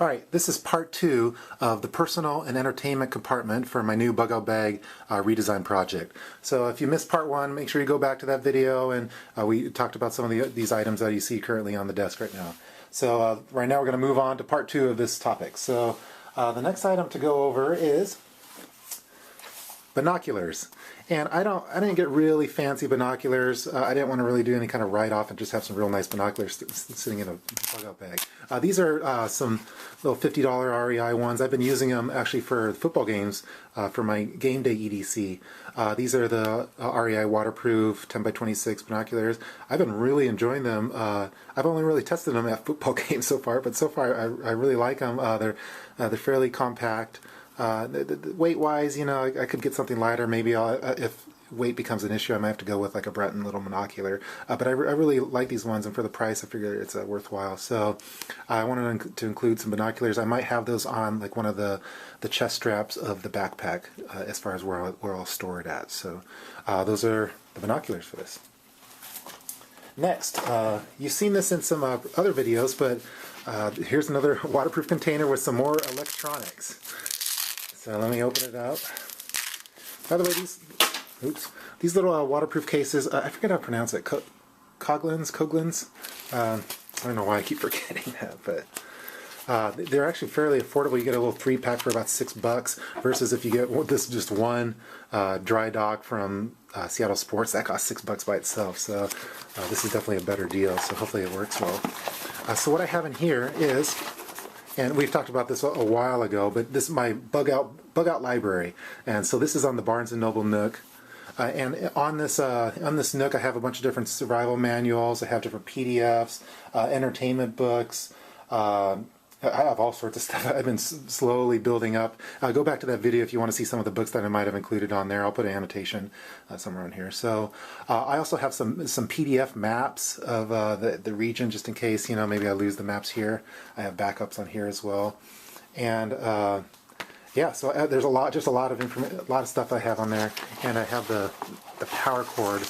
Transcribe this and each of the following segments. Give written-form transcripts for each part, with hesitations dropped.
Alright, this is part 2 of the personal and entertainment compartment for my new bug out bag redesign project. So if you missed part 1, make sure you go back to that video, and we talked about some of these items that you see currently on the desk right now. So right now we're going to move on to part 2 of this topic. So the next item to go over is binoculars. And I didn't get really fancy binoculars. I didn't want to really do any kind of write-off and just have some real nice binoculars sitting in a bug-out bag. These are some little $50 REI ones. I've been using them actually for football games for my game day EDC. These are the REI waterproof 10x26 binoculars. I've been really enjoying them. I've only really tested them at football games so far, but so far I really like them. They're fairly compact. Weight-wise, you know, I could get something lighter. Maybe if weight becomes an issue, I might have to go with like a Breton little binocular. But I really like these ones, and for the price, I figure it's worthwhile. So I wanted to include some binoculars. I might have those on like one of the chest straps of the backpack as far as where I'll store it at. So those are the binoculars for this. Next, you've seen this in some other videos, but here's another waterproof container with some more electronics. So let me open it up. By the way, these little waterproof cases, I forget how to pronounce it. Coglins? I don't know why I keep forgetting that, but they're actually fairly affordable. You get a little 3-pack for about $6 versus if you get this just one dry dock from Seattle Sports, that costs $6 by itself. So this is definitely a better deal. So hopefully it works well. So what I have in here is, and we've talked about this a while ago, but this is my bug out library, and so this is on the Barnes & Noble Nook. And on this Nook, I have a bunch of different survival manuals. I have different PDFs, entertainment books. I have all sorts of stuff I've been slowly building up. Go back to that video if you want to see some of the books that I might have included on there. I'll put an annotation somewhere on here. So I also have some PDF maps of the region, just in case, you know, maybe I lose the maps here. I have backups on here as well. And yeah, so there's a lot of information, a lot of stuff I have on there, and I have the power cord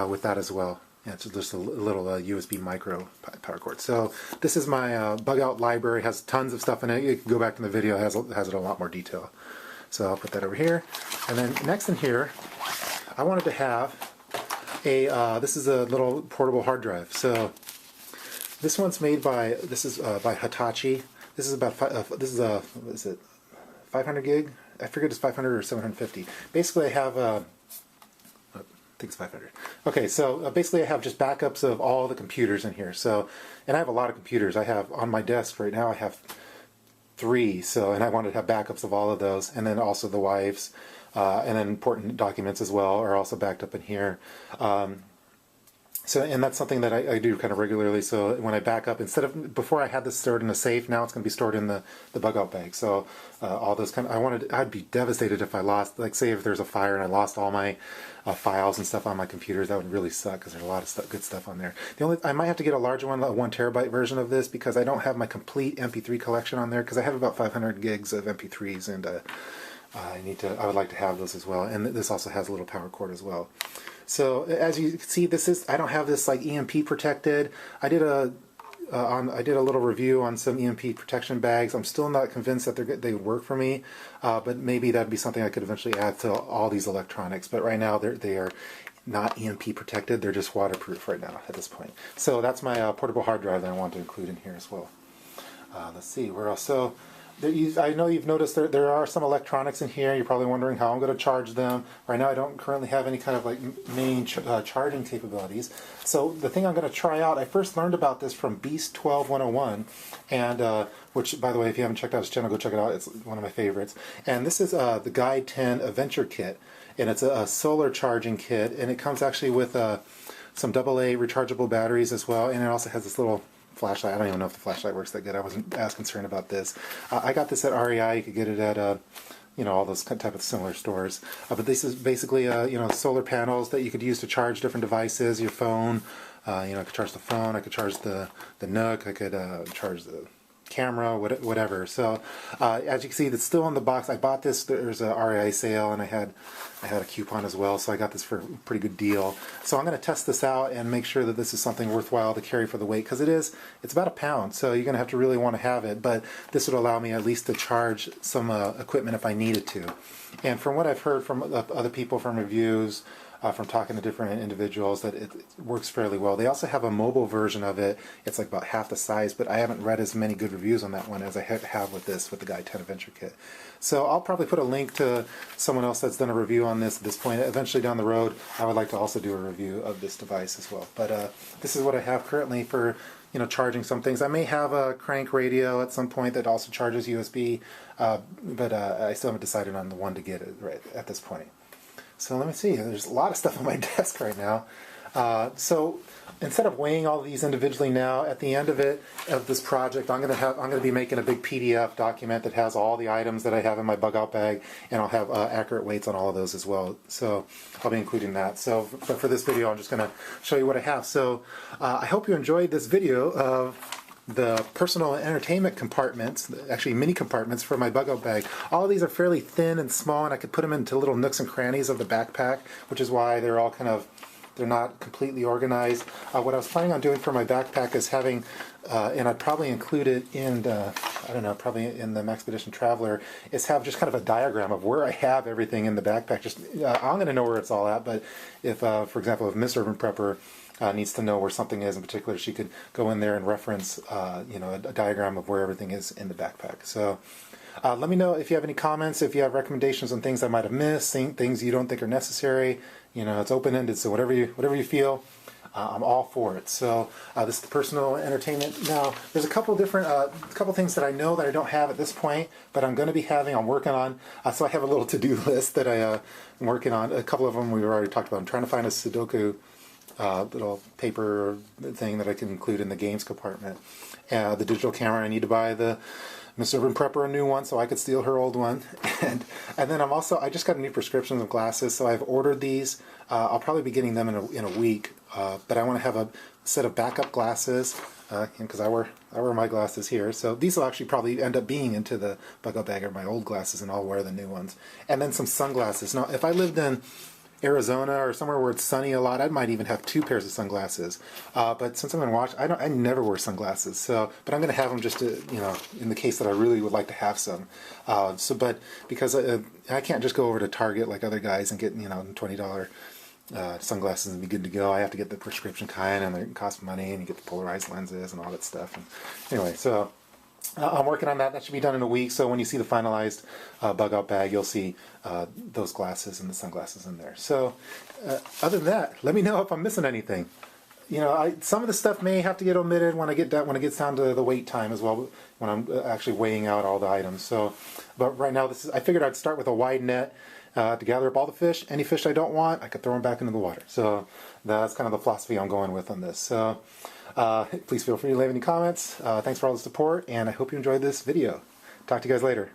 with that as well. Yeah, it's just a little USB micro power cord. So this is my bug out library. It has tons of stuff in it. You can go back in the video. It has it in a lot more detail. So I'll put that over here. And then next in here, I wanted to have a this is a little portable hard drive. So this one's made by by Hitachi. This is about what is it, 500 gig? I forget it's 500 or 750. Basically, I have I think it's 500. Okay, so basically I have just backups of all the computers in here. So, and I have a lot of computers. I have on my desk right now, I have 3. So, and I wanted to have backups of all of those, and then also the wife's, and then important documents as well are also backed up in here. So, and that's something that I do kind of regularly. So when I back up, before I had this stored in a safe, now it's going to be stored in the bug out bag. So all those I'd be devastated if I lost, like say if there's a fire and I lost all my files and stuff on my computers. That would really suck because there's a lot of good stuff on there. I might have to get a larger one, a 1 terabyte version of this, because I don't have my complete MP3 collection on there, because I have about 500 gigs of MP3s, and I would like to have those as well. And this also has a little power cord as well. So as you can see, I don't have this like EMP protected. I did a little review on some EMP protection bags. I'm still not convinced that they would work for me, but maybe that'd be something I could eventually add to all these electronics. But right now they are not EMP protected. They're just waterproof right now at this point. So that's my portable hard drive that I want to include in here as well. Let's see where else. So I know you've noticed there are some electronics in here. You're probably wondering how I'm going to charge them. Right now I don't currently have any kind of like main charging capabilities. So the thing I'm going to try out, I first learned about this from Beast 12 101, and which, by the way, if you haven't checked out his channel, go check it out. It's one of my favorites. And this is the Guide 10 Adventure Kit, and it's a solar charging kit, and it comes actually with some AA rechargeable batteries as well, and it also has this little flashlight. I don't even know if the flashlight works that good. I wasn't as concerned about this. I got this at REI. You could get it at all those type of similar stores. But this is basically solar panels that you could use to charge different devices. Your phone. I could charge the phone. I could charge the Nook. I could charge the camera, whatever. So as you can see, it's still in the box. I bought this. There's a REI sale, and I had a coupon as well, so I got this for a pretty good deal. So I'm going to test this out and make sure that this is something worthwhile to carry for the weight, because it's about a pound, so you're going to have to really want to have it. But this would allow me at least to charge some equipment if I needed to. And from what I've heard from other people, from reviews, from talking to different individuals, that it works fairly well. They also have a mobile version of it. It's like about half the size, but I haven't read as many good reviews on that one as I have with the Guide 10 Adventure Kit. So I'll probably put a link to someone else that's done a review on this at this point. Eventually down the road, I would like to also do a review of this device as well. But this is what I have currently for charging some things. I may have a crank radio at some point that also charges USB, but I still haven't decided on the one to get it right at this point. So let me see. There's a lot of stuff on my desk right now. So instead of weighing all these individually now, at the end of this project, I'm going to be making a big PDF document that has all the items that I have in my bug out bag, and I'll have accurate weights on all of those as well. So I'll be including that. So, but for this video, I'm just going to show you what I have. So I hope you enjoyed this video of the personal entertainment compartments, actually mini compartments for my bug out bag. All of these are fairly thin and small, and I could put them into little nooks and crannies of the backpack, which is why they're all they're not completely organized. What I was planning on doing for my backpack is having, and I'd probably include it in the, I don't know, probably in the Maxpedition Traveler, is have just kind of a diagram of where I have everything in the backpack. Just I'm going to know where it's all at, but if, for example, if Miss Urban Prepper needs to know where something is in particular, she could go in there and reference, a diagram of where everything is in the backpack. So let me know if you have any comments, if you have recommendations on things I might have missed, things you don't think are necessary. It's open-ended, so whatever you feel, I'm all for it. So this is the personal entertainment. Now, there's a couple different, couple things that I know that I don't have at this point, but I'm going to be having, I'm working on. So I have a little to-do list that I'm working on. A couple of them we've already talked about. I'm trying to find a Sudoku little paper thing that I can include in the games compartment. The digital camera, I need to buy the Miss Urban Prepper a new one so I could steal her old one. And then I just got a new prescription of glasses, so I've ordered these. I'll probably be getting them in a week, but I want to have a set of backup glasses, because I wear my glasses here. So these will actually probably end up being into the bug out bag of my old glasses, and I'll wear the new ones. And then some sunglasses. Now, if I lived in Arizona or somewhere where it's sunny a lot, I might even have 2 pairs of sunglasses. But since I'm in Washington, I never wear sunglasses. So, but I'm going to have them just to, in the case that I really would like to have some. But because I can't just go over to Target like other guys and get $20 sunglasses and be good to go. I have to get the prescription kind, and they cost money, and you get the polarized lenses and all that stuff. And anyway, so I'm working on that. That should be done in a week. So when you see the finalized bug out bag, you'll see those glasses and the sunglasses in there. So other than that, let me know if I'm missing anything. Some of the stuff may have to get omitted when it gets down to the wait time as well, when I'm actually weighing out all the items. So, but right now, I figured I'd start with a wide net to gather up all the fish. Any fish I don't want, I could throw them back into the water. So that's kind of the philosophy I'm going with on this. So please feel free to leave any comments. Thanks for all the support, and I hope you enjoyed this video. Talk to you guys later.